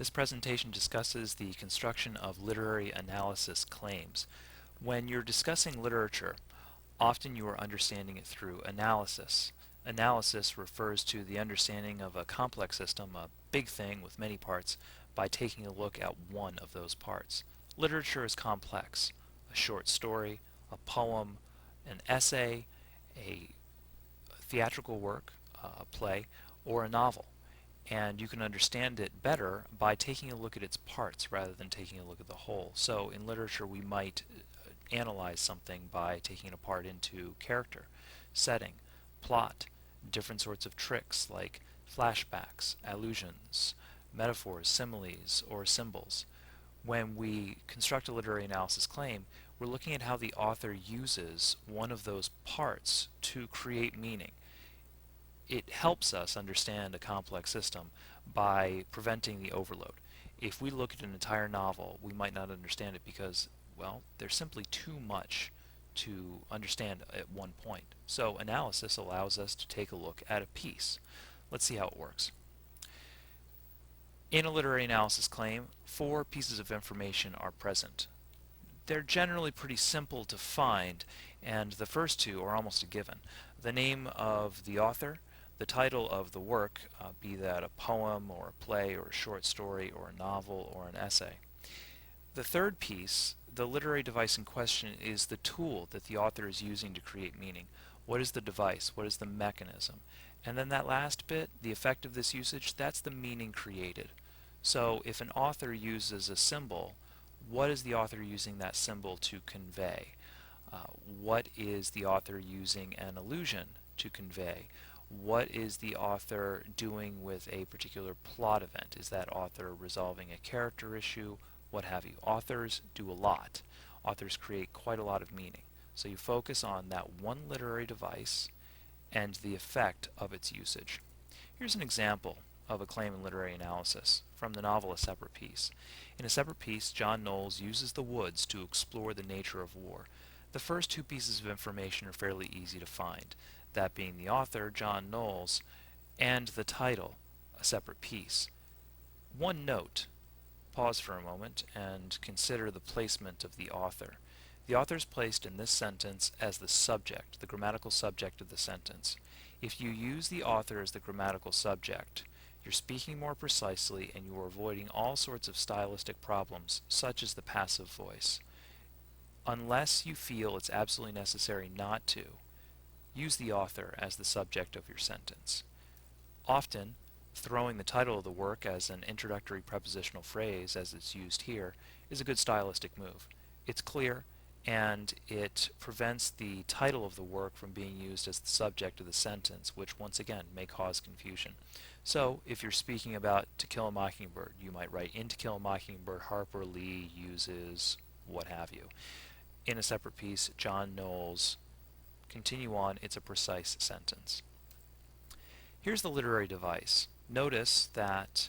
This presentation discusses the construction of literary analysis claims. When you're discussing literature, often you are understanding it through analysis. Analysis refers to the understanding of a complex system, a big thing with many parts, by taking a look at one of those parts. Literature is complex. A short story, a poem, an essay, a theatrical work, a play, or a novel. And you can understand it better by taking a look at its parts rather than taking a look at the whole. So in literature we might analyze something by taking it apart into character, setting, plot, different sorts of tricks like flashbacks, allusions, metaphors, similes, or symbols. When we construct a literary analysis claim, we're looking at how the author uses one of those parts to create meaning. It helps us understand a complex system by preventing the overload. If we look at an entire novel, we might not understand it because, well, there's simply too much to understand at one point. So analysis allows us to take a look at a piece. Let's see how it works. In a literary analysis claim, 4 pieces of information are present. They're generally pretty simple to find, and the first 2 are almost a given. The name of the author, the title of the work, be that a poem or a play or a short story or a novel or an essay. The third piece, the literary device in question, is the tool that the author is using to create meaning. What is the device? What is the mechanism? And then that last bit, the effect of this usage, that's the meaning created. So if an author uses a symbol, what is the author using that symbol to convey? What is the author using an allusion to convey? What is the author doing with a particular plot event? Is that author resolving a character issue? What have you? Authors do a lot. Authors create quite a lot of meaning. So you focus on that one literary device and the effect of its usage. Here's an example of a claim in literary analysis from the novel A Separate Piece. In A Separate Piece, John Knowles uses the woods to explore the nature of war. The first 2 pieces of information are fairly easy to find, that being the author, John Knowles, and the title, A Separate Piece. One note: pause for a moment and consider the placement of the author. The author is placed in this sentence as the subject, the grammatical subject of the sentence. If you use the author as the grammatical subject, you're speaking more precisely and you are avoiding all sorts of stylistic problems, such as the passive voice. Unless you feel it's absolutely necessary not to, use the author as the subject of your sentence. Often, throwing the title of the work as an introductory prepositional phrase, as it's used here, is a good stylistic move. It's clear, and it prevents the title of the work from being used as the subject of the sentence, which once again may cause confusion. So if you're speaking about To Kill a Mockingbird, you might write In To Kill a Mockingbird, Harper Lee uses what have you. In A Separate Piece, John Knowles, continue on, it's a precise sentence. Here's the literary device. Notice that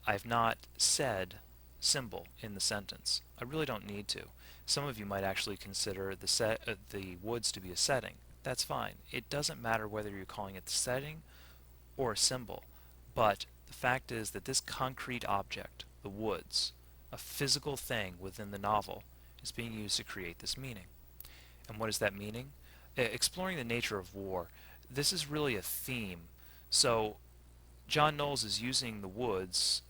I've not said symbol in the sentence. I really don't need to. Some of you might actually consider the woods to be a setting. That's fine. It doesn't matter whether you're calling it the setting or a symbol, but the fact is that this concrete object, the woods, a physical thing within the novel, is being used to create this meaning. And what is that meaning? Exploring the nature of war. This is really a theme. So John Knowles is using the woods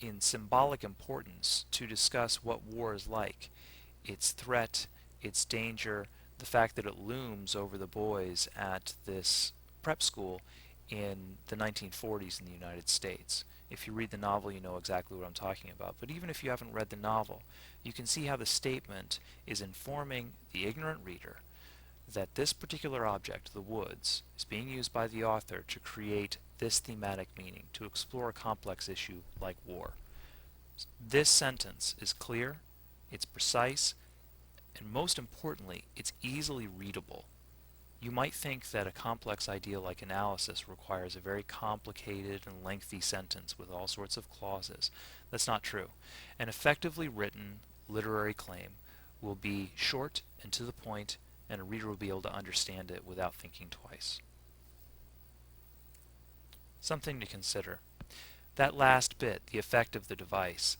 in symbolic importance to discuss what war is like, its threat, its danger, the fact that it looms over the boys at this prep school in the 1940s in the United States. If you read the novel, you know exactly what I'm talking about. But even if you haven't read the novel, you can see how the statement is informing the ignorant reader that this particular object, the woods, is being used by the author to create this thematic meaning, to explore a complex issue like war. This sentence is clear, it's precise, and most importantly, it's easily readable. You might think that a complex idea like analysis requires a very complicated and lengthy sentence with all sorts of clauses. That's not true. An effectively written literary claim will be short and to the point, and a reader will be able to understand it without thinking twice. Something to consider. That last bit, the effect of the device,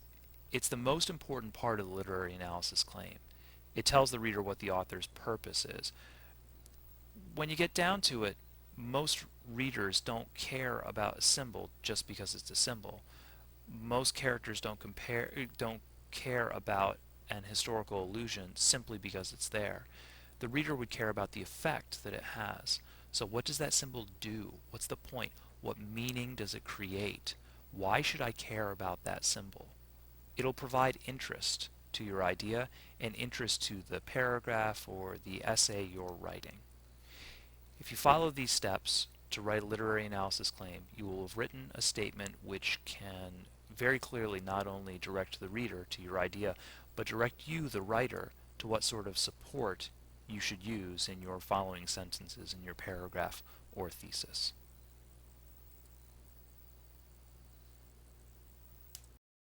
it's the most important part of the literary analysis claim. It tells the reader what the author's purpose is. When you get down to it, most readers don't care about a symbol just because it's a symbol. Most characters don't care about an historical allusion simply because it's there. The reader would care about the effect that it has. So what does that symbol do? What's the point? What meaning does it create? Why should I care about that symbol? It'll provide interest to your idea and interest to the paragraph or the essay you're writing. If you follow these steps to write a literary analysis claim, you will have written a statement which can very clearly not only direct the reader to your idea, but direct you, the writer, to what sort of support you should use in your following sentences in your paragraph or thesis.